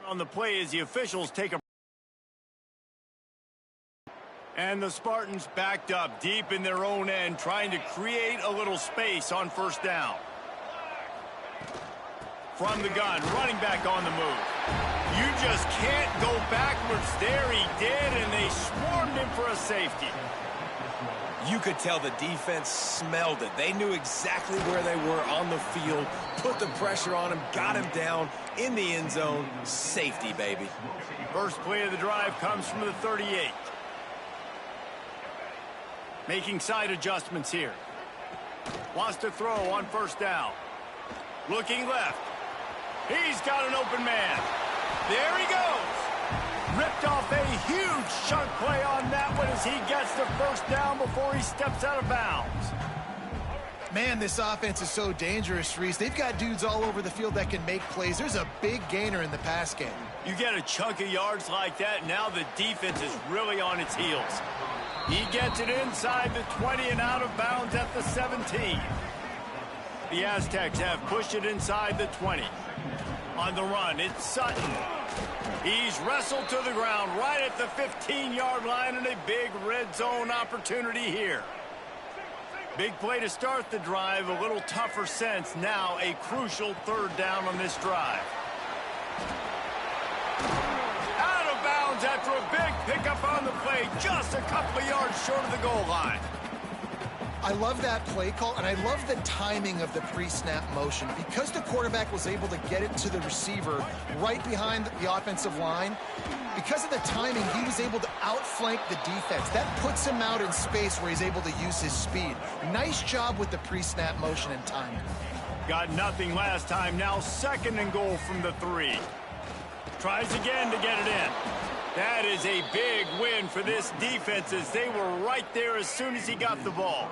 On the play as the officials take a... And the Spartans backed up deep in their own end, trying to create a little space on first down. From the gun, running back on the move. You just can't go backwards. There he did, and they swarmed him for a safety. You could tell the defense smelled it. They knew exactly where they were on the field, put the pressure on him, got him down in the end zone. Safety, baby. First play of the drive comes from the 38. Making side adjustments here. Wants to throw on first down. Looking left. He's got an open man. There he goes. Ripped off a huge chunk play on that one as he gets the first down before he steps out of bounds. Man, this offense is so dangerous, Reese. They've got dudes all over the field that can make plays. There's a big gainer in the pass game. You get a chunk of yards like that, now the defense is really on its heels. He gets it inside the 20 and out of bounds at the 17. The Aztecs have pushed it inside the 20. On the run, it's Sutton. He's wrestled to the ground right at the 15-yard line, and a big red zone opportunity here. Big play to start the drive, a little tougher sense. Now a crucial third down on this drive. Out of bounds after a big pickup on the play, just a couple of yards short of the goal line. I love that play call, and I love the timing of the pre-snap motion. Because the quarterback was able to get it to the receiver right behind the offensive line, because of the timing, he was able to outflank the defense. That puts him out in space where he's able to use his speed. Nice job with the pre-snap motion and timing. Got nothing last time. Now 2nd and goal from the 3. Tries again to get it in. That is a big win for this defense as they were right there as soon as he got the ball.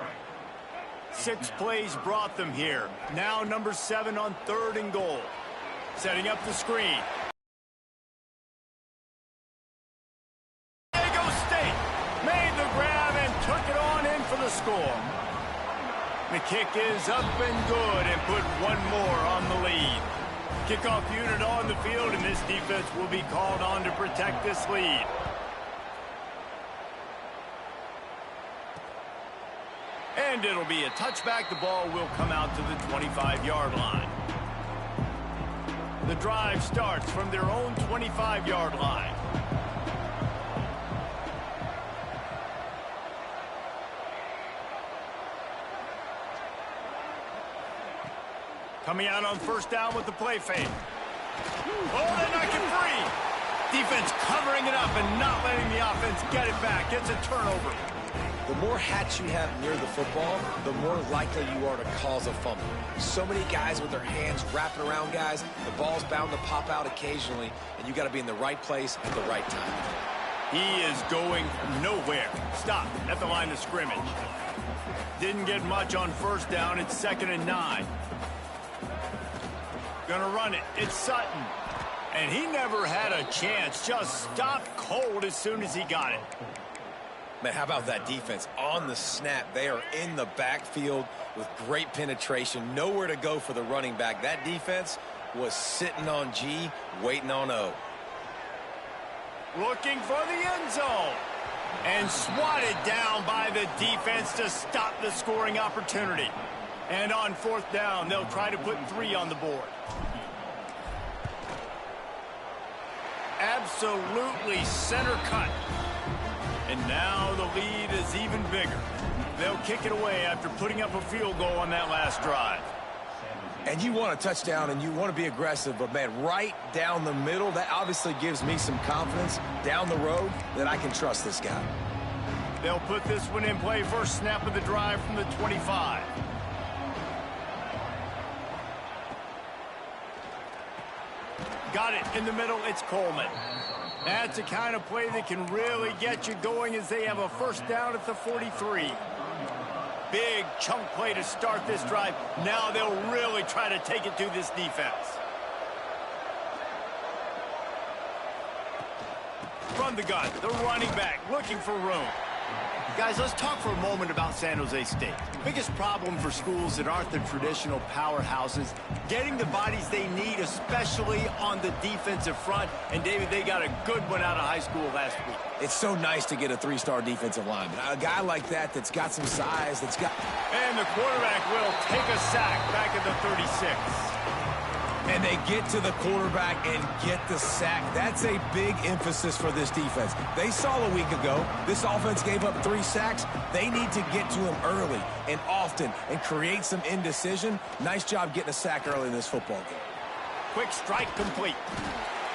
6 plays brought them here. Now number 7 on 3rd and goal. Setting up the screen. Diego State made the grab and took it on in for the score. The kick is up and good and put one more on the lead. Kickoff unit on the field, and this defense will be called on to protect this lead. And it'll be a touchback. The ball will come out to the 25-yard line. The drive starts from their own 25-yard line. Coming out on first down with the play fake. Oh, they knock it free. Defense covering it up and not letting the offense get it back. Gets a turnover. The more hats you have near the football, the more likely you are to cause a fumble. So many guys with their hands wrapping around guys, the ball's bound to pop out occasionally, and you got to be in the right place at the right time. He is going nowhere. Stop at the line of scrimmage. Didn't get much on first down. It's 2nd and 9. Gonna run it. It's Sutton. And he never had a chance. Just stopped cold as soon as he got it. Man, how about that defense? On the snap, they are in the backfield with great penetration. Nowhere to go for the running back. That defense was sitting on G, waiting on O. Looking for the end zone. And swatted down by the defense to stop the scoring opportunity. And on 4th down, they'll try to put 3 on the board. Absolutely center cut. And now the lead is even bigger. They'll kick it away after putting up a field goal on that last drive. And you want a touchdown and you want to be aggressive, but man, right down the middle, that obviously gives me some confidence down the road that I can trust this guy. They'll put this one in play. First snap of the drive from the 25. Got it in the middle. It's Coleman. That's the kind of play that can really get you going as they have a first down at the 43. Big chunk play to start this drive. Now they'll really try to take it to this defense. From the gun, the running back looking for room. Guys, let's talk for a moment about San Jose State. Biggest problem for schools that aren't the traditional powerhouses, getting the bodies they need, especially on the defensive front. And, David, they got a good one out of high school last week. It's so nice to get a 3-star defensive lineman. A guy like that's got some size, that's got... And the quarterback will take a sack back at the 36. And they get to the quarterback and get the sack. That's a big emphasis for this defense. They saw a week ago, this offense gave up 3 sacks. They need to get to him early and often and create some indecision. Nice job getting a sack early in this football game. Quick strike complete.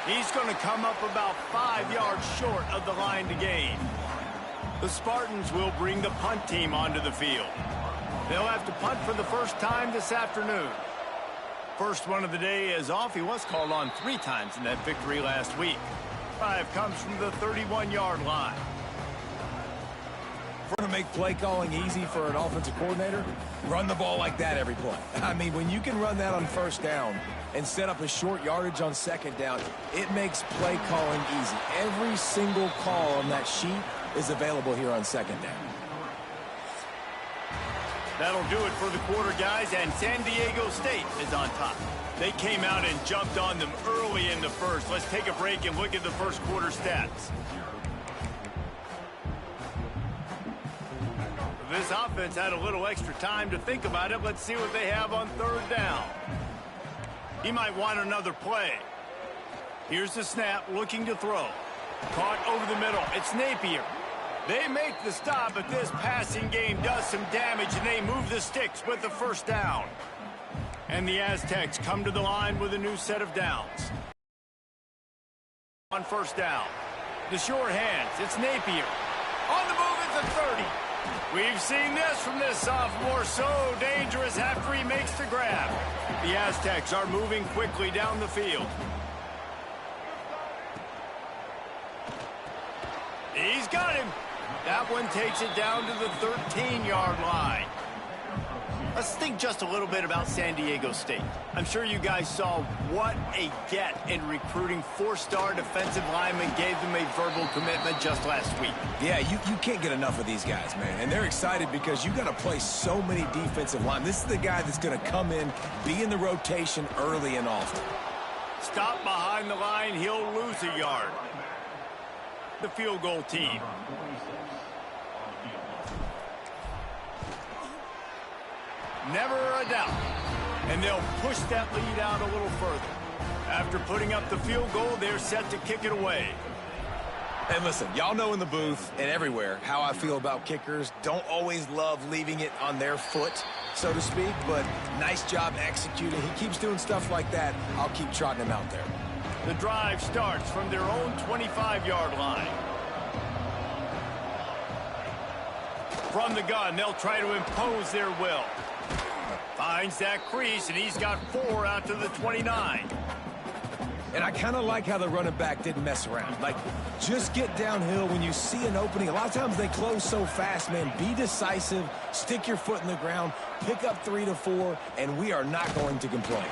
He's going to come up about 5 yards short of the line to gain. The Spartans will bring the punt team onto the field. They'll have to punt for the first time this afternoon. First one of the day is off. He was called on 3 times in that victory last week. 5 comes from the 31-yard line. If we're going to make play calling easy for an offensive coordinator, run the ball like that every play. I mean, when you can run that on first down and set up a short yardage on second down, it makes play calling easy. Every single call on that sheet is available here on second down. That'll do it for the quarter, guys, and San Diego State is on top. They came out and jumped on them early in the first. Let's take a break and look at the first quarter stats. This offense had a little extra time to think about it. Let's see what they have on third down. He might want another play. Here's the snap, looking to throw. Caught over the middle. It's Napier. They make the stop, but this passing game does some damage, and they move the sticks with the first down. And the Aztecs come to the line with a new set of downs. On first down, the short hands, it's Napier. On the move at the 30. We've seen this from this sophomore, so dangerous after he makes the grab. The Aztecs are moving quickly down the field. He's got him. That one takes it down to the 13-yard line. Let's think just a little bit about San Diego State. I'm sure you guys saw what a get in recruiting 4-star defensive linemen gave them a verbal commitment just last week. Yeah, you can't get enough of these guys, man. And they're excited because you got to play so many defensive linemen. This is the guy that's going to come in, be in the rotation early and often. Stop behind the line, he'll lose a yard. The field goal team. Never a doubt. And they'll push that lead out a little further. After putting up the field goal, they're set to kick it away. And listen, y'all know in the booth and everywhere how I feel about kickers. Don't always love leaving it on their foot, so to speak, but nice job executing. He keeps doing stuff like that. I'll keep trotting him out there. The drive starts from their own 25-yard line. From the gun, they'll try to impose their will. Finds that crease, and he's got 4 out to the 29. And I kind of like how the running back didn't mess around. Like, just get downhill when you see an opening. A lot of times they close so fast, man. Be decisive, stick your foot in the ground, pick up 3 to 4, and we are not going to complain.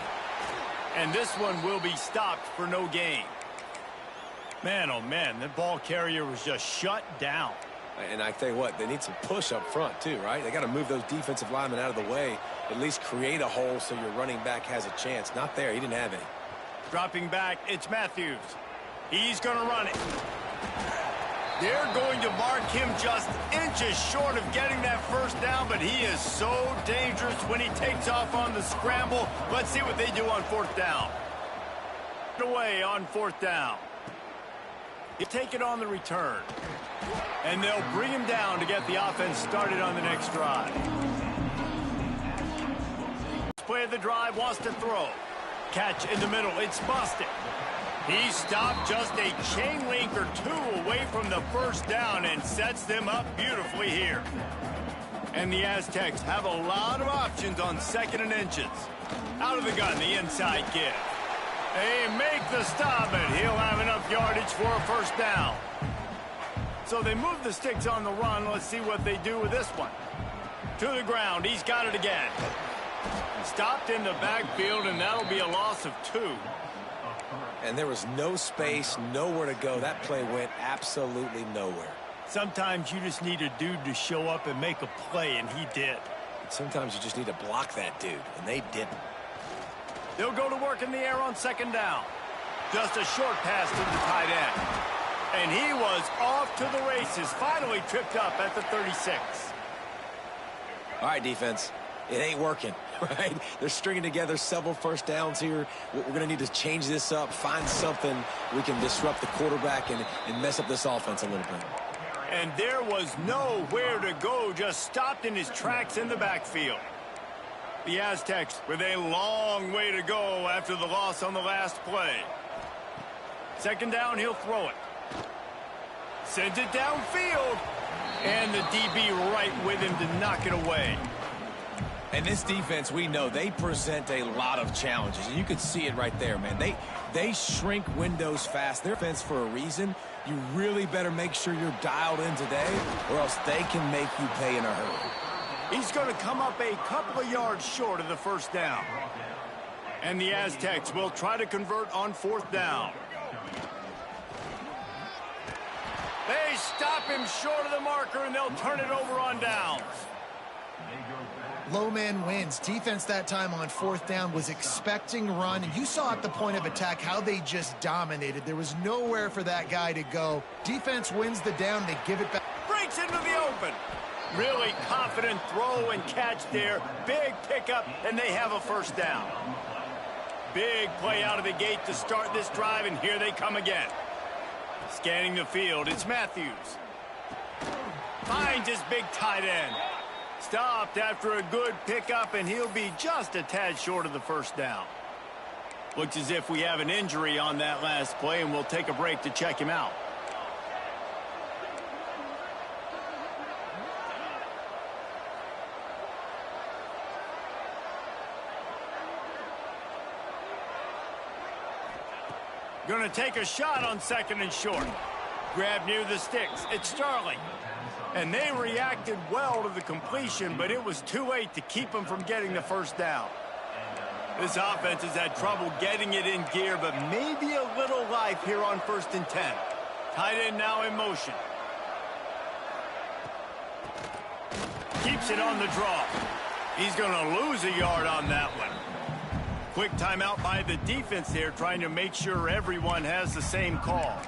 And this one will be stopped for no gain. Man, oh man, the ball carrier was just shut down. And I tell you what, they need some push up front too, right? They got to move those defensive linemen out of the way, at least create a hole so your running back has a chance. Not there. He didn't have any. Dropping back, it's Matthews. He's going to run it. They're going to mark him just inches short of getting that first down, but he is so dangerous when he takes off on the scramble. Let's see what they do on fourth down. Away on fourth down. He'll take it on the return. And they'll bring him down to get the offense started on the next drive. Play of the drive, wants to throw. Catch in the middle, it's Boston. He stopped just a chain link or 2 away from the first down and sets them up beautifully here. And the Aztecs have a lot of options on 2nd and inches. Out of the gun, the inside give. They make the stop, and he'll have enough yardage for a first down. So they move the sticks on the run. Let's see what they do with this one. To the ground, he's got it again. Stopped in the backfield, and that'll be a loss of 2. And there was no space, nowhere to go. That play went absolutely nowhere. Sometimes you just need a dude to show up and make a play, and he did. Sometimes you just need to block that dude, and they didn't. They'll go to work in the air on second down. Just a short pass to the tight end. And he was off to the races, finally tripped up at the 36. All right, defense. It ain't working, right? They're stringing together several first downs here. We're going to need to change this up, find something we can disrupt the quarterback and mess up this offense a little bit. And there was nowhere to go, just stopped in his tracks in the backfield. The Aztecs with a long way to go after the loss on the last play. Second down, he'll throw it. Sends it downfield. And the DB right with him to knock it away. And this defense, we know, they present a lot of challenges. And you can see it right there, man. They shrink windows fast. They're defense for a reason. You really better make sure you're dialed in today, or else they can make you pay in a hurry. He's going to come up a couple of yards short of the first down. And the Aztecs will try to convert on fourth down. They stop him short of the marker, and they'll turn it over on downs. Low man wins. Defense that time on fourth down was expecting run. And you saw at the point of attack how they just dominated. There was nowhere for that guy to go. Defense wins the down. They give it back. Breaks into the open. Really confident throw and catch there. Big pickup, and they have a first down. Big play out of the gate to start this drive, and here they come again. Scanning the field, it's Matthews. Finds his big tight end. Stopped after a good pickup, and he'll be just a tad short of the first down. Looks as if we have an injury on that last play, and we'll take a break to check him out. Going to take a shot on second and short. Grab near the sticks. It's Sterling. And they reacted well to the completion, but it was too late to keep them from getting the first down. This offense has had trouble getting it in gear, but maybe a little life here on 1st and 10. Tight end now in motion. Keeps it on the draw. He's going to lose a yard on that one. Quick timeout by the defense there, trying to make sure everyone has the same call.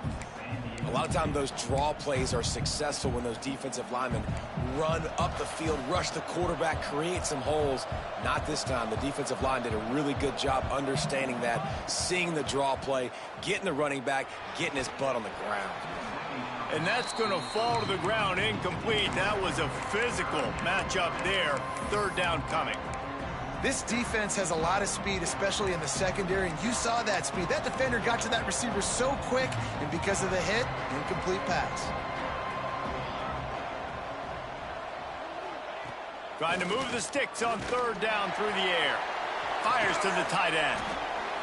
A lot of times those draw plays are successful when those defensive linemen run up the field, rush the quarterback, create some holes. Not this time. The defensive line did a really good job understanding that, seeing the draw play, getting the running back, getting his butt on the ground. And that's going to fall to the ground incomplete. That was a physical matchup there. Third down coming. This defense has a lot of speed, especially in the secondary, and you saw that speed. That defender got to that receiver so quick, and because of the hit, incomplete pass. Trying to move the sticks on third down through the air. Fires to the tight end.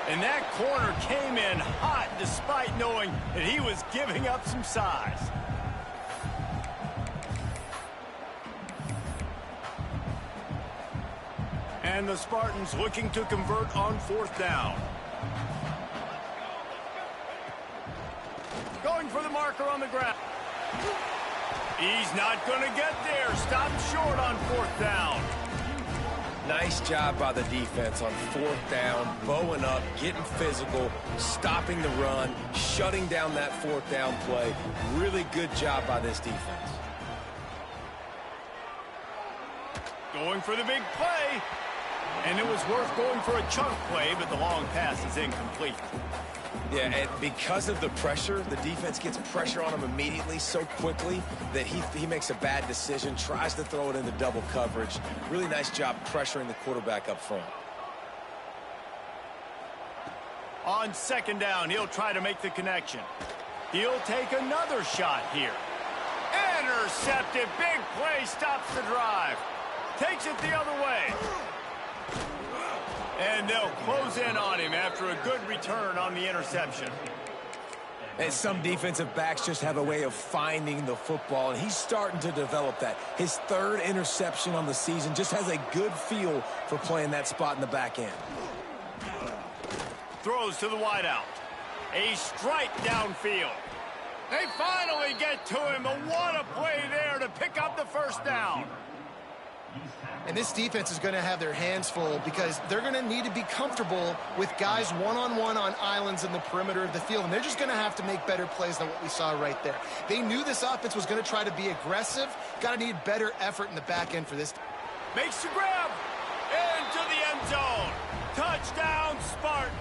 And that corner came in hot despite knowing that he was giving up some size. And the Spartans looking to convert on fourth down. Going for the marker on the ground. He's not going to get there. Stopped short on fourth down. Nice job by the defense on fourth down, bowing up, getting physical, stopping the run, shutting down that fourth down play. Really good job by this defense. Going for the big play. And it was worth going for a chunk play, but the long pass is incomplete. Yeah, and because of the pressure, the defense gets pressure on him immediately so quickly that he makes a bad decision, tries to throw it into double coverage. Really nice job pressuring the quarterback up front. On second down, he'll try to make the connection. He'll take another shot here. Intercepted. Big play stops the drive. Takes it the other way. And they'll close in on him after a good return on the interception. And some defensive backs just have a way of finding the football, and he's starting to develop that. His third interception on the season, just has a good feel for playing that spot in the back end. Throws to the wideout. A strike downfield. They finally get to him, but what a play there to pick up the first down. And this defense is going to have their hands full because they're going to need to be comfortable with guys one-on-one on islands in the perimeter of the field. And they're just going to have to make better plays than what we saw right there. They knew this offense was going to try to be aggressive. Got to need better effort in the back end for this. Makes the grab. Into the end zone. Touchdown, Spartans.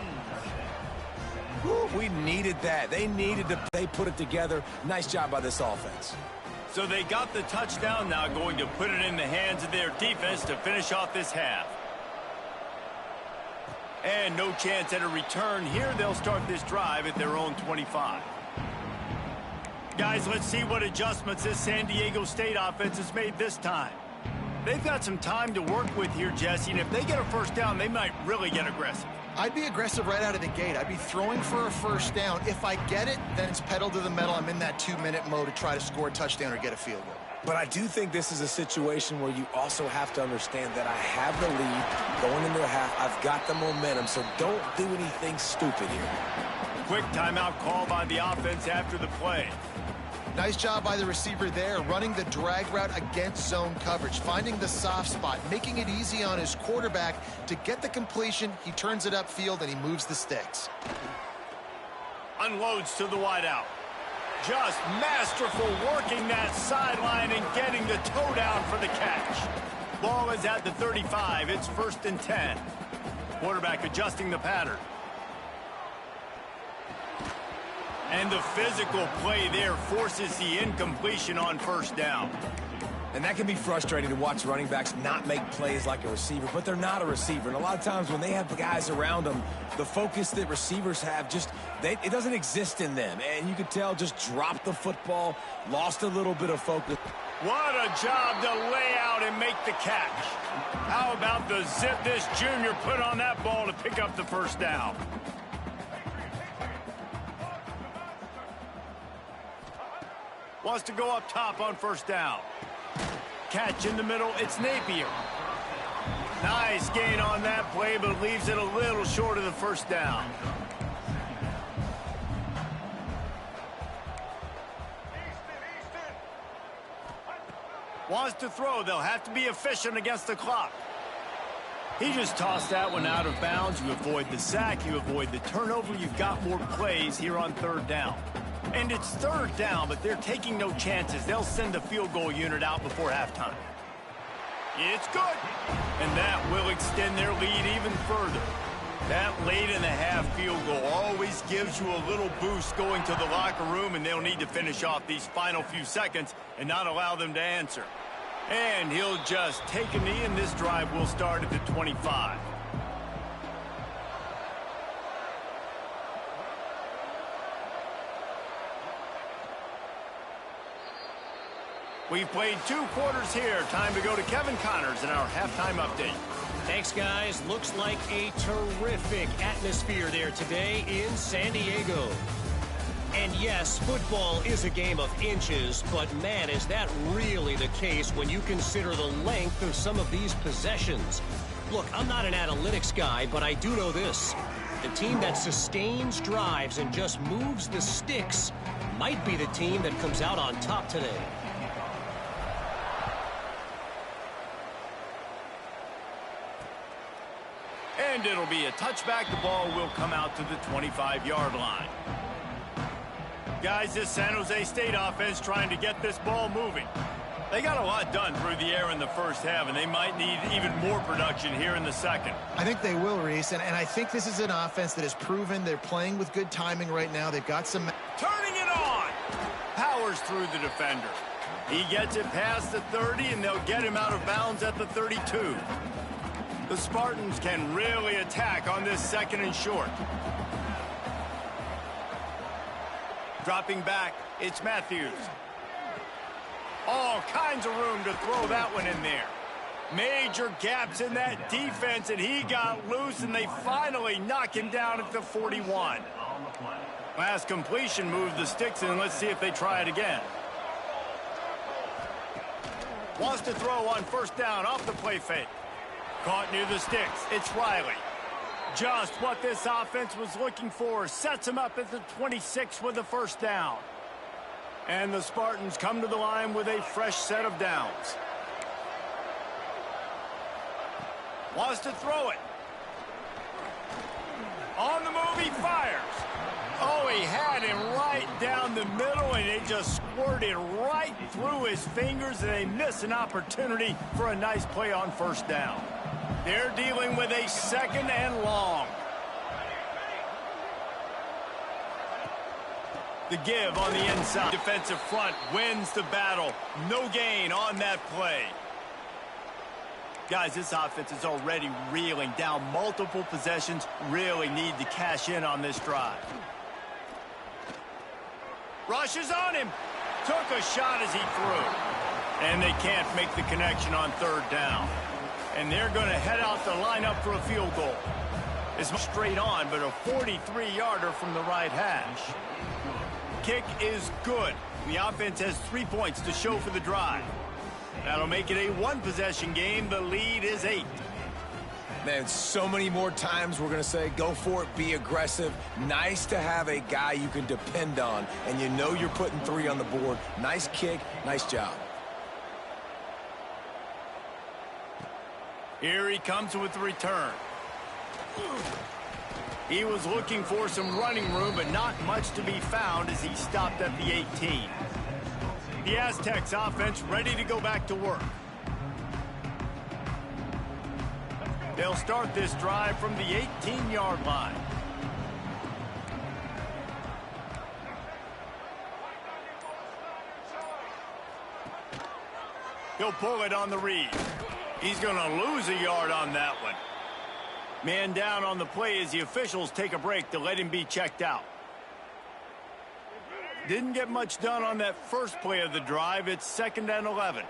We needed that. They put it together. Nice job by this offense. So they got the touchdown, now going to put it in the hands of their defense to finish off this half. And no chance at a return here. They'll start this drive at their own 25. Guys, let's see what adjustments this San Diego State offense has made this time. They've got some time to work with here, Jesse, and if they get a first down, they might really get aggressive. I'd be aggressive right out of the gate. I'd be throwing for a first down. If I get it, then it's pedal to the metal. I'm in that 2-minute mode to try to score a touchdown or get a field goal. But I do think this is a situation where you also have to understand that I have the lead going into the half. I've got the momentum, so don't do anything stupid here. Quick timeout call by the offense after the play. Nice job by the receiver there, running the drag route against zone coverage, finding the soft spot, making it easy on his quarterback to get the completion. He turns it upfield, and he moves the sticks. Unloads to the wideout. Just masterful working that sideline and getting the toe down for the catch. Ball is at the 35. It's 1st and 10. Quarterback adjusting the pattern. And the physical play there forces the incompletion on first down. And that can be frustrating to watch running backs not make plays like a receiver, but they're not a receiver. And a lot of times when they have the guys around them, the focus that receivers have it doesn't exist in them. And you could tell just dropped the football, lost a little bit of focus. What a job to lay out and make the catch. How about the zip this junior put on that ball to pick up the first down? Wants to go up top on first down. Catch in the middle, it's Napier. Nice gain on that play, but leaves it a little short of the first down. Wants to throw, they'll have to be efficient against the clock. He just tossed that one out of bounds. You avoid the sack, you avoid the turnover. You've got more plays here on 3rd down. And it's 3rd down, but they're taking no chances. They'll send the field goal unit out before halftime. It's good. And that will extend their lead even further. That late in the half field goal always gives you a little boost going to the locker room, and they'll need to finish off these final few seconds and not allow them to answer. And he'll just take a knee, and this drive will start at the 25. We've played 2 quarters here. Time to go to Kevin Connors in our halftime update. Thanks, guys. Looks like a terrific atmosphere there today in San Diego. And yes, football is a game of inches, but man, is that really the case when you consider the length of some of these possessions. Look, I'm not an analytics guy, but I do know this. The team that sustains drives and just moves the sticks might be the team that comes out on top today. And it'll be a touchback. The ball will come out to the 25-yard line. Guys, this San Jose State offense trying to get this ball moving. They got a lot done through the air in the first half, and they might need even more production here in the second. I think they will, Reese, and I think this is an offense that has proven they're playing with good timing right now. They've got some... Turning it on! Powers through the defender. He gets it past the 30, and they'll get him out of bounds at the 32. The Spartans can really attack on this 2nd and short. Dropping back, it's Matthews. All kinds of room to throw that one in there. Major gaps in that defense, and he got loose, and they finally knock him down at the 41. Last completion moved the sticks, and let's see if they try it again. Wants to throw on first down off the play fake. Caught near the sticks. It's Riley. Just what this offense was looking for. Sets him up at the 26 with the first down. And the Spartans come to the line with a fresh set of downs. Wants to throw it. On the move, he fires. Oh, he had him right down the middle, and it just squirted right through his fingers, and they miss an opportunity for a nice play on first down. They're dealing with a 2nd and long. The give on the inside. Defensive front wins the battle. No gain on that play. Guys, this offense is already reeling down multiple possessions. Really need to cash in on this drive. Rushes on him. Took a shot as he threw. And they can't make the connection on 3rd down. And they're going to head out the lineup for a field goal. It's straight on, but a 43-yarder from the right hash. Kick is good. The offense has 3 points to show for the drive. That'll make it a 1-possession game. The lead is 8. Man, so many more times we're going to say, go for it, be aggressive. Nice to have a guy you can depend on, and you know you're putting 3 on the board. Nice kick, nice job. Here he comes with the return. He was looking for some running room, but not much to be found as he stopped at the 18. The Aztecs offense ready to go back to work. They'll start this drive from the 18-yard line. He'll pull it on the read. He's going to lose a yard on that one. Man down on the play as the officials take a break to let him be checked out. Didn't get much done on that first play of the drive. It's 2nd and 11.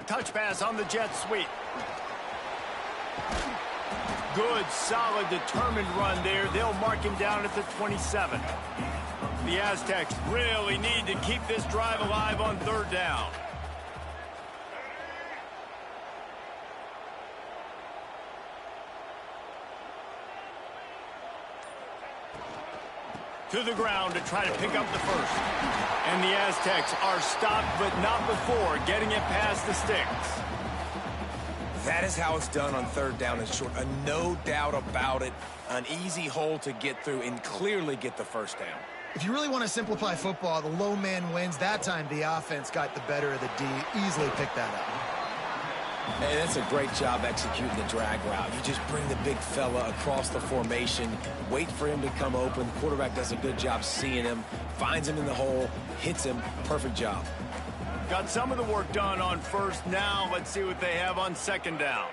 Touch pass on the jet sweep. Good, solid, determined run there. They'll mark him down at the 27. The Aztecs really need to keep this drive alive on 3rd down. To the ground to try to pick up the first. And the Aztecs are stopped, but not before getting it past the sticks. That is how it's done on 3rd down and short. No doubt about it. An easy hole to get through and clearly get the first down. If you really want to simplify football, the low man wins. That time, the offense got the better of the D. Easily picked that up. Hey, that's a great job executing the drag route. You just bring the big fella across the formation, wait for him to come open. The quarterback does a good job seeing him, finds him in the hole, hits him. Perfect job. Got some of the work done on first. Now let's see what they have on 2nd down.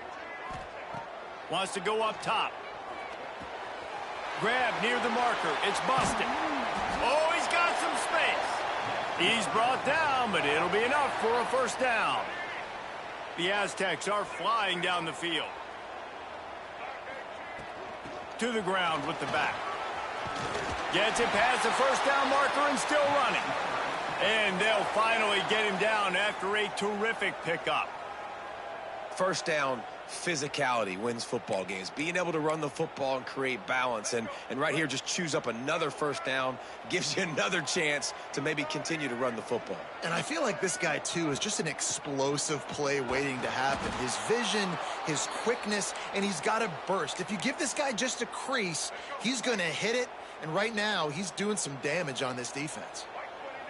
Wants to go up top. Grab near the marker. It's busted. Oh, he's got some space. He's brought down, but it'll be enough for a first down. The Aztecs are flying down the field. To the ground with the back. Gets it past the first down marker and still running. And they'll finally get him down after a terrific pickup. First down, physicality wins football games. Being able to run the football and create balance. And right here, just choose up another first down. Gives you another chance to maybe continue to run the football. And I feel like this guy, too, is just an explosive play waiting to happen. His vision, his quickness, and he's got a burst. If you give this guy just a crease, he's going to hit it. And right now, he's doing some damage on this defense.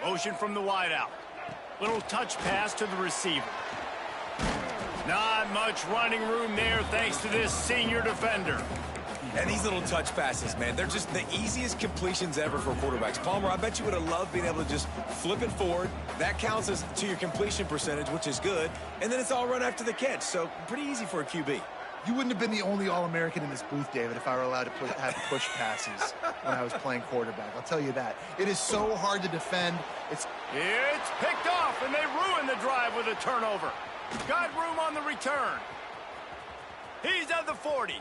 Motion from the wideout. Little touch pass to the receiver. Not much running room there thanks to this senior defender. And these little touch passes, man, they're just the easiest completions ever for quarterbacks. Palmer, I bet you would have loved being able to just flip it forward. That counts as to your completion percentage, which is good. And then it's all run after the catch, so pretty easy for a QB. You wouldn't have been the only All-American in this booth, David, if I were allowed to have push passes when I was playing quarterback. I'll tell you that. It is so hard to defend. It's picked off, and they ruin the drive with a turnover. Got room on the return. He's at the 40.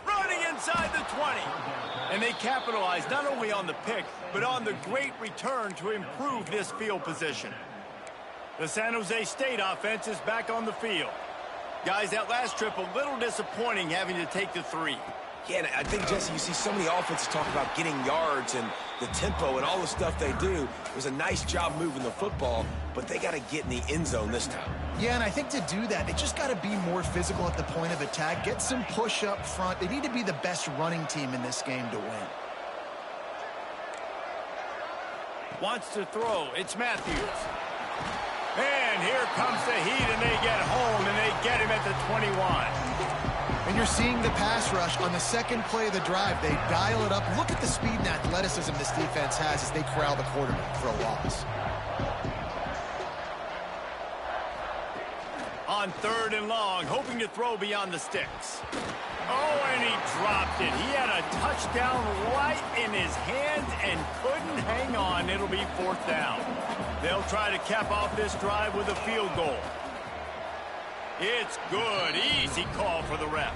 Running inside the 20. And they capitalize not only on the pick, but on the great return to improve this field position. The San Jose State offense is back on the field. Guys, that last trip a little disappointing having to take the 3. Yeah, and I think, Jesse, you see so many offenses talk about getting yards and the tempo and all the stuff they do. It was a nice job moving the football, but they got to get in the end zone this time. Yeah, and I think to do that, they just got to be more physical at the point of attack, get some push up front. They need to be the best running team in this game to win. Wants to throw. It's Matthews. And here comes the heat, and they get home, and they get him at the 21. And you're seeing the pass rush on the second play of the drive. They dial it up. Look at the speed and athleticism this defense has as they corral the quarterback for a loss. On 3rd and long, hoping to throw beyond the sticks. Oh, and he dropped it. He had a touchdown right in his hands and couldn't hang on. It'll be 4th down. They'll try to cap off this drive with a field goal. It's good. Easy call for the refs.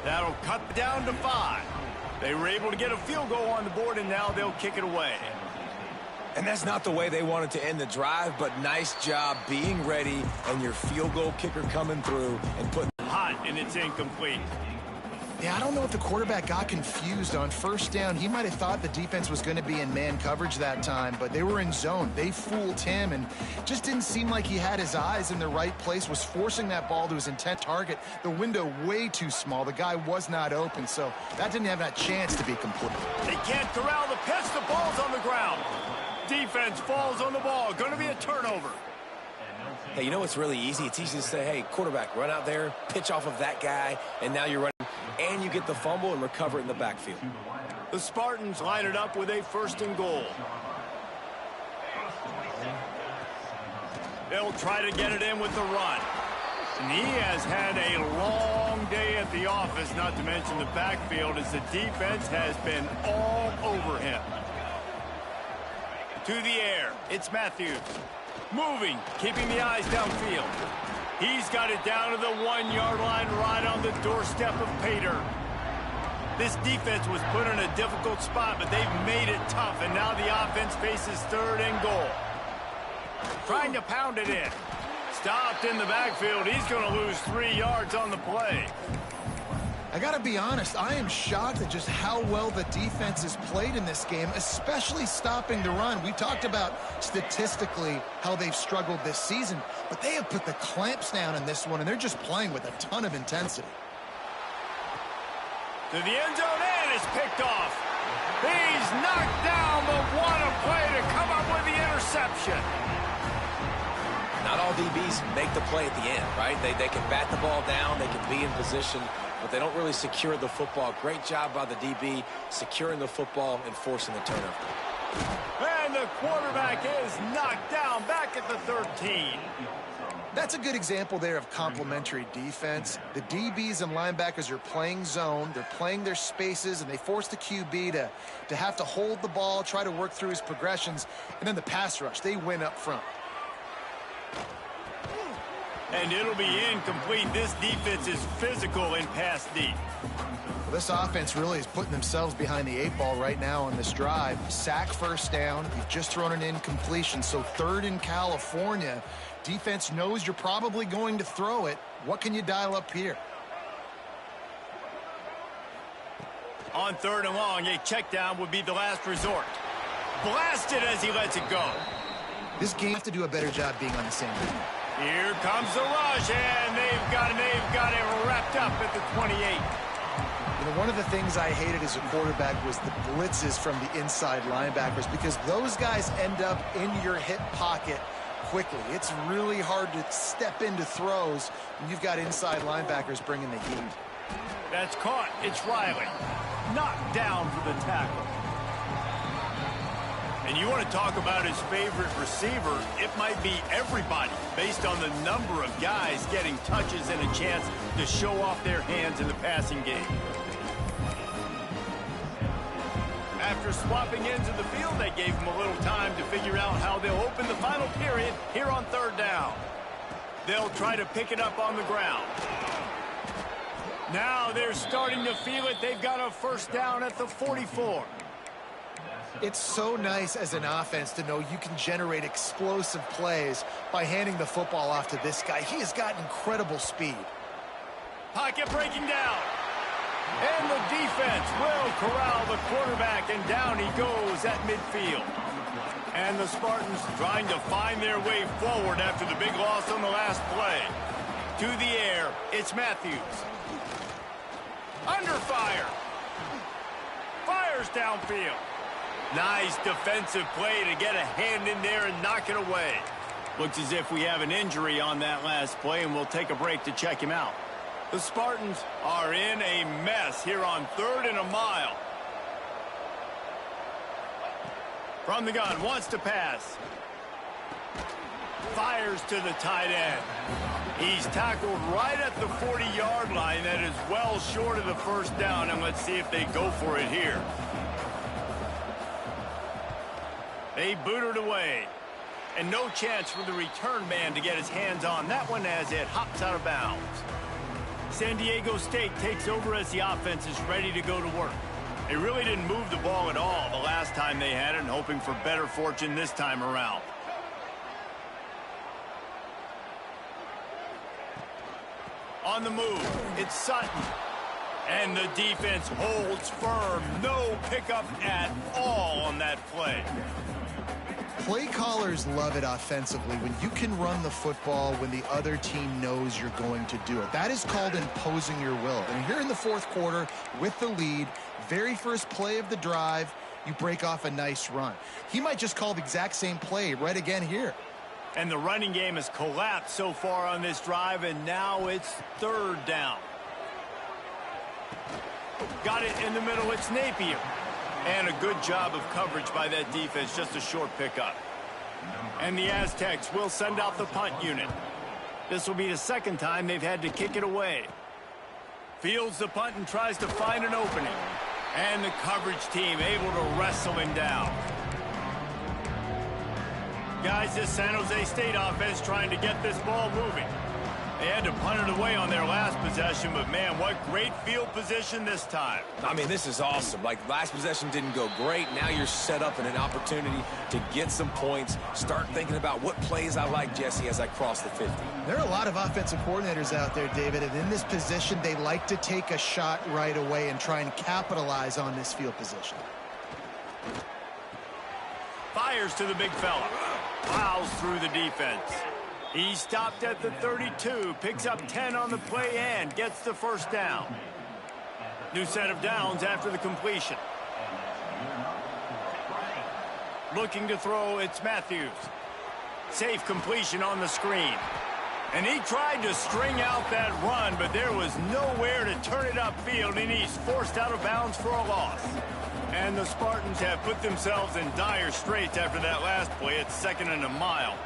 That'll cut down to 5. They were able to get a field goal on the board, and now they'll kick it away. And that's not the way they wanted to end the drive, but nice job being ready and your field goal kicker coming through and putting hot, and it's incomplete. Yeah, I don't know if the quarterback got confused on 1st down. He might have thought the defense was going to be in man coverage that time, but they were in zone. They fooled him and just didn't seem like he had his eyes in the right place, was forcing that ball to his intent target. The window way too small. The guy was not open, so that didn't have that chance to be complete. They can't corral the pitch. The ball's on the ground. Defense falls on the ball. Going to be a turnover. Hey, you know what's really easy? It's easy to say, hey, quarterback, run out there, pitch off of that guy, and now you're running, and you get the fumble and recover it in the backfield. The Spartans line it up with a 1st and goal. They'll try to get it in with the run. And he has had a long day at the office, not to mention the backfield, as the defense has been all over him. To the air, it's Matthews. Moving, keeping the eyes downfield. He's got it down to the 1-yard line, right on the doorstep of Pater. This defense was put in a difficult spot, but they've made it tough, and now the offense faces 3rd and goal. Trying to pound it in. Stopped in the backfield. He's going to lose 3 yards on the play. I got to be honest, I am shocked at just how well the defense has played in this game, especially stopping the run. We talked about statistically how they've struggled this season, but they have put the clamps down in this one, and they're just playing with a ton of intensity. To the end zone, and it's picked off. He's knocked down, but what a play to come up with the interception. Not all DBs make the play at the end, right? They can bat the ball down, they can be in position, but they don't really secure the football. Great job by the DB securing the football and forcing the turnover. And the quarterback is knocked down back at the 13. That's a good example there of complementary defense. The DBs and linebackers are playing zone, they're playing their spaces, and they force the QB to have to hold the ball, try to work through his progressions, and then the pass rush, they win up front. And it'll be incomplete. This defense is physical in pass deep. Well, this offense really is putting themselves behind the 8 ball right now on this drive. Sack 1st down. You've just thrown an incompletion, so 3rd in California. Defense knows you're probably going to throw it. What can you dial up here? On 3rd and long, a check down would be the last resort. Blasted as he lets it go. This game has to do a better job being on the same team. Here comes the rush, and they've got it wrapped up at the 28. You know, one of the things I hated as a quarterback was the blitzes from the inside linebackers, because those guys end up in your hip pocket quickly. It's really hard to step into throws when you've got inside linebackers bringing the heat. That's caught. It's Riley. Knocked down for the tackle. And you want to talk about his favorite receiver, it might be everybody, based on the number of guys getting touches and a chance to show off their hands in the passing game. After swapping into the field, they gave him a little time to figure out how they'll open the final period here on 3rd down. They'll try to pick it up on the ground. Now they're starting to feel it. They've got a 1st down at the 44. It's so nice as an offense to know you can generate explosive plays by handing the football off to this guy. He has got incredible speed. Pocket breaking down. And the defense will corral the quarterback, and down he goes at midfield. And the Spartans trying to find their way forward after the big loss on the last play. To the air, it's Matthews. Under fire. Fires downfield. Nice defensive play to get a hand in there and knock it away. Looks as if we have an injury on that last play, and we'll take a break to check him out. The Spartans are in a mess here on 3rd and a mile. From the gun, wants to pass. Fires to the tight end. He's tackled right at the 40-yard line. That is well short of the first down, and let's see if they go for it here. They boot it away. And no chance for the return man to get his hands on that one as it hops out of bounds. San Diego State takes over as the offense is ready to go to work. They really didn't move the ball at all the last time they had it, and hoping for better fortune this time around. On the move, it's Sutton. And the defense holds firm. No pickup at all on that play. Play callers love it offensively when you can run the football when the other team knows you're going to do it. That is called imposing your will. And here in the 4th quarter with the lead, very first play of the drive, you break off a nice run. He might just call the exact same play right again here. And the running game has collapsed so far on this drive, and now it's 3rd down. Got it in the middle, it's Napier. And a good job of coverage by that defense, just a short pickup. And the Aztecs will send out the punt unit. This will be the 2nd time they've had to kick it away. Fields the punt and tries to find an opening. And the coverage team able to wrestle him down. Guys, this San Jose State offense trying to get this ball moving. They had to punt it away on their last possession, but man, what great field position this time. I mean, this is awesome. Like, last possession didn't go great. Now you're set up in an opportunity to get some points. Start thinking about what plays I like, Jesse, as I cross the 50. There are a lot of offensive coordinators out there, David, and in this position, they like to take a shot right away and try and capitalize on this field position. Fires to the big fella. Plows through the defense. He stopped at the 32, picks up 10 on the play and gets the first down. New set of downs after the completion. Looking to throw, it's Matthews. Safe completion on the screen. And he tried to string out that run, but there was nowhere to turn it upfield, and he's forced out of bounds for a loss. And the Spartans have put themselves in dire straits after that last play. It's 2nd and a mile.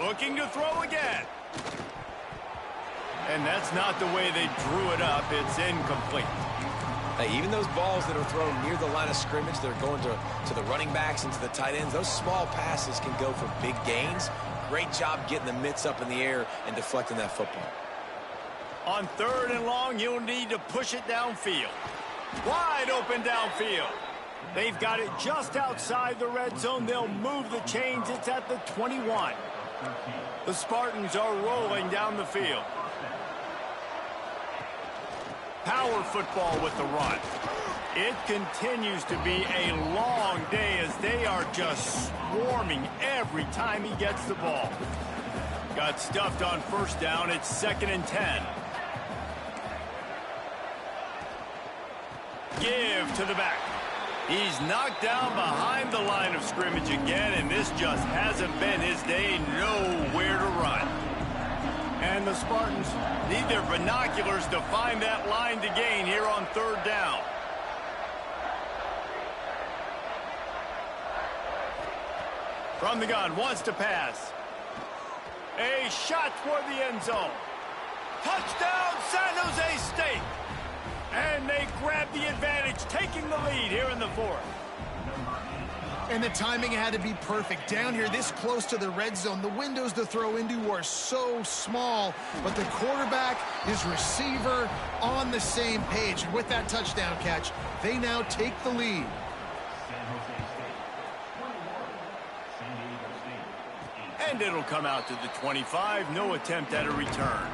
Looking to throw again. And that's not the way they drew it up. It's incomplete. Hey, even those balls that are thrown near the line of scrimmage, they're going to the running backs and to the tight ends, those small passes can go for big gains. Great job getting the mitts up in the air and deflecting that football. On 3rd and long, you'll need to push it downfield. Wide open downfield. They've got it just outside the red zone. They'll move the chains. It's at the 21. The Spartans are rolling down the field. Power football with the run. It continues to be a long day as they are just swarming every time he gets the ball. Got stuffed on 1st down. It's 2nd and 10. Give to the back. He's knocked down behind the line of scrimmage again, and this just hasn't been his day. Nowhere to run. And the Spartans need their binoculars to find that line to gain here on 3rd down. From the gun, wants to pass. A shot toward the end zone. Touchdown, San Jose State. And they grab the advantage, taking the lead here in the 4th. And the timing had to be perfect. Down here, this close to the red zone, the windows to throw into are so small, but the quarterback, his receiver, on the same page. And with that touchdown catch, they now take the lead. And it'll come out to the 25. No attempt at a return.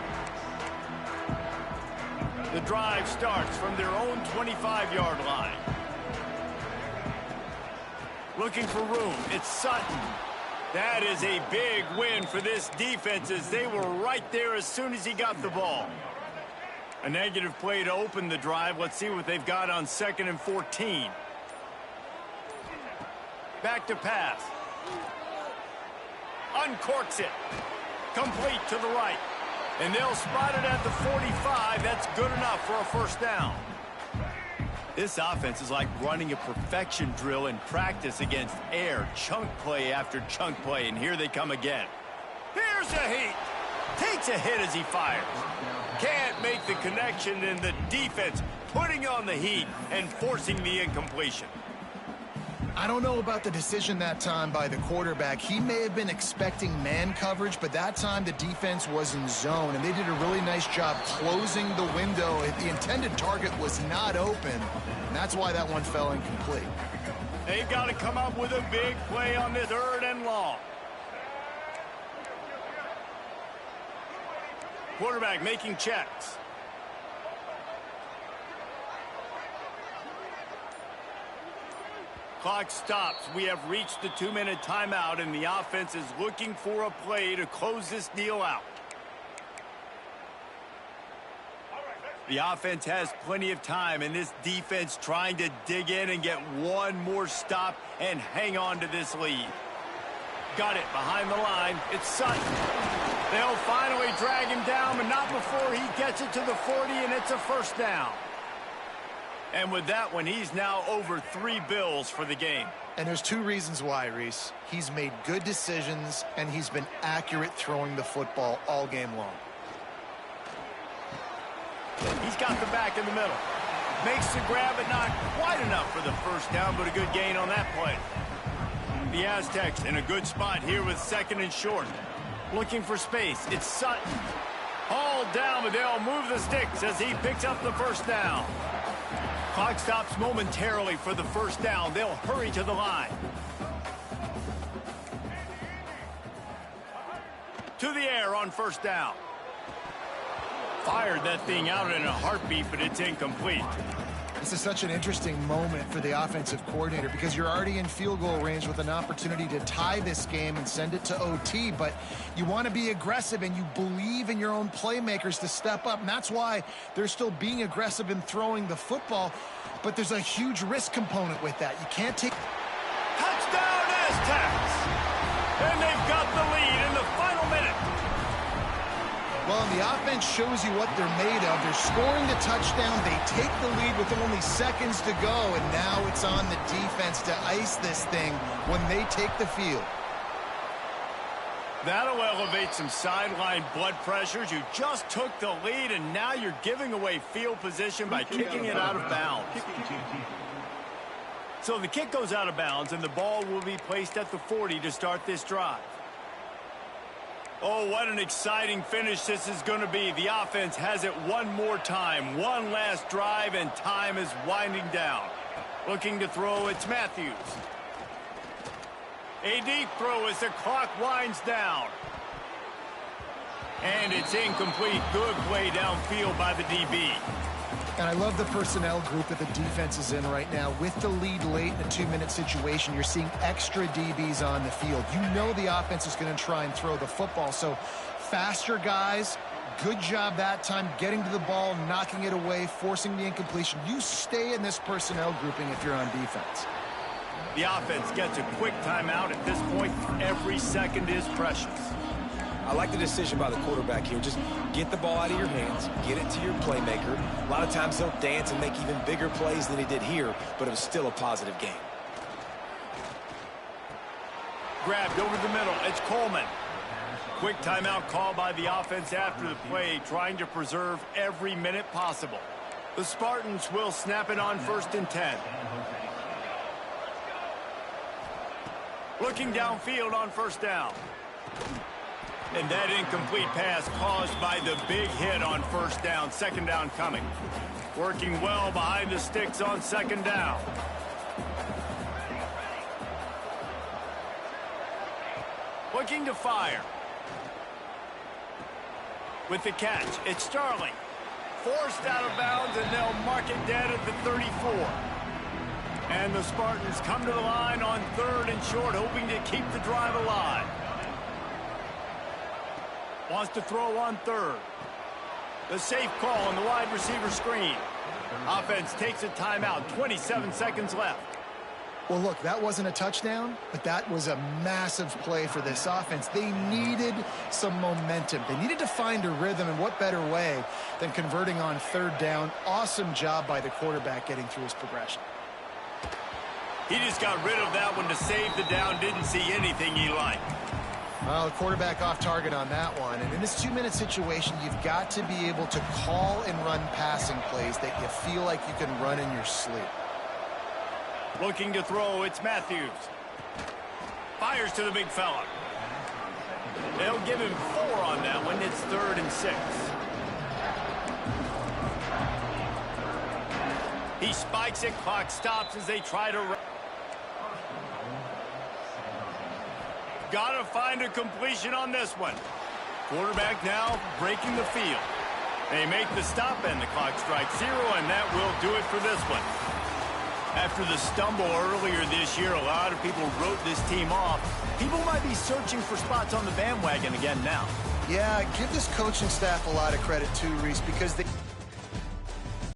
The the drive starts from their own 25-yard line. Looking for room. It's Sutton. That is a big win for this defense as they were right there as soon as he got the ball. A negative play to open the drive. Let's see what they've got on 2nd and 14. Back to pass. Uncorks it. Complete to the right. And they'll spot it at the 45. That's good enough for a first down. This offense is like running a perfection drill in practice against air. Chunk play after chunk play. And here they come again. Here's a heat. Takes a hit as he fires. Can't make the connection, and the defense putting on the heat and forcing the incompletion. I don't know about the decision that time by the quarterback. He may have been expecting man coverage, but that time the defense was in zone, and they did a really nice job closing the window. The intended target was not open, and that's why that one fell incomplete. They've got to come up with a big play on this 3rd and long. Quarterback making checks. Clock stops. We have reached the 2-minute timeout, and the offense is looking for a play to close this deal out. The offense has plenty of time, and this defense trying to dig in and get one more stop and hang on to this lead. Got it behind the line. It's Sutton. They'll finally drag him down, but not before he gets it to the 40, and it's a first down. And with that one, he's now over 3 bills for the game. And there's 2 reasons why, Reese. He's made good decisions, and he's been accurate throwing the football all game long. He's got the back in the middle. Makes the grab, but not quite enough for the first down, but a good gain on that play. The Aztecs in a good spot here with 2nd and short. Looking for space. It's Sutton. Hauled down, but they'll move the sticks as he picks up the first down. Clock stops momentarily for the first down. They'll hurry to the line. To the air on first down. Fired that thing out in a heartbeat, but it's incomplete. This is such an interesting moment for the offensive coordinator because you're already in field goal range with an opportunity to tie this game and send it to OT, but you want to be aggressive and you believe in your own playmakers to step up, and that's why they're still being aggressive in throwing the football, but there's a huge risk component with that. You can't take... Touchdown Aztecs! And they've got the lead in the final minute. Well, the offense shows you what they're made of. They're scoring the touchdown. They take the lead with only seconds to go, and now it's on the defense to ice this thing when they take the field. That'll elevate some sideline blood pressures. You just took the lead, and now you're giving away field position by kicking it out of bounds. So the kick goes out of bounds, and the ball will be placed at the 40 to start this drive. Oh, what an exciting finish this is going to be. The offense has it one more time. One last drive, and time is winding down. Looking to throw, it's Matthews. A deep throw as the clock winds down. And it's incomplete. Good play downfield by the DB. And I love the personnel group that the defense is in right now. With the lead late in a 2-minute situation, you're seeing extra DBs on the field. You know the offense is going to try and throw the football. So faster guys, good job that time getting to the ball, knocking it away, forcing the incompletion. You stay in this personnel grouping if you're on defense. The offense gets a quick timeout. At this point, every second is precious. I like the decision by the quarterback here. Just get the ball out of your hands, get it to your playmaker. A lot of times he'll dance and make even bigger plays than he did here, but it was still a positive game. Grabbed over the middle. It's Coleman. Quick timeout call by the offense after the play, trying to preserve every minute possible. The Spartans will snap it on 1st and 10. Looking downfield on first down. And that incomplete pass caused by the big hit on first down. 2nd down coming. Working well behind the sticks on 2nd down. Looking to fire. With the catch, it's Starling. forced out of bounds, and they'll mark it dead at the 34. And the Spartans come to the line on 3rd and short, hoping to keep the drive alive. Wants to throw on 3rd. The safe call on the wide receiver screen. Offense takes a timeout, 27 seconds left. Well, look, that wasn't a touchdown, but that was a massive play for this offense. They needed some momentum. They needed to find a rhythm, and what better way than converting on 3rd down. Awesome job by the quarterback getting through his progression. He just got rid of that one to save the down, didn't see anything he liked. Well, the quarterback off target on that one. And in this 2-minute situation, you've got to be able to call and run passing plays that you feel like you can run in your sleep. Looking to throw, it's Matthews. Fires to the big fella. They'll give him 4 on that one. It's 3rd and 6. He spikes it, clock stops as they try to... Gotta find a completion on this one. Quarterback now breaking the field. They make the stop and the clock strikes 0, and that will do it for this one. After the stumble earlier this year, a lot of people wrote this team off. People might be searching for spots on the bandwagon again now. Yeah, give this coaching staff a lot of credit too, Reese, because they...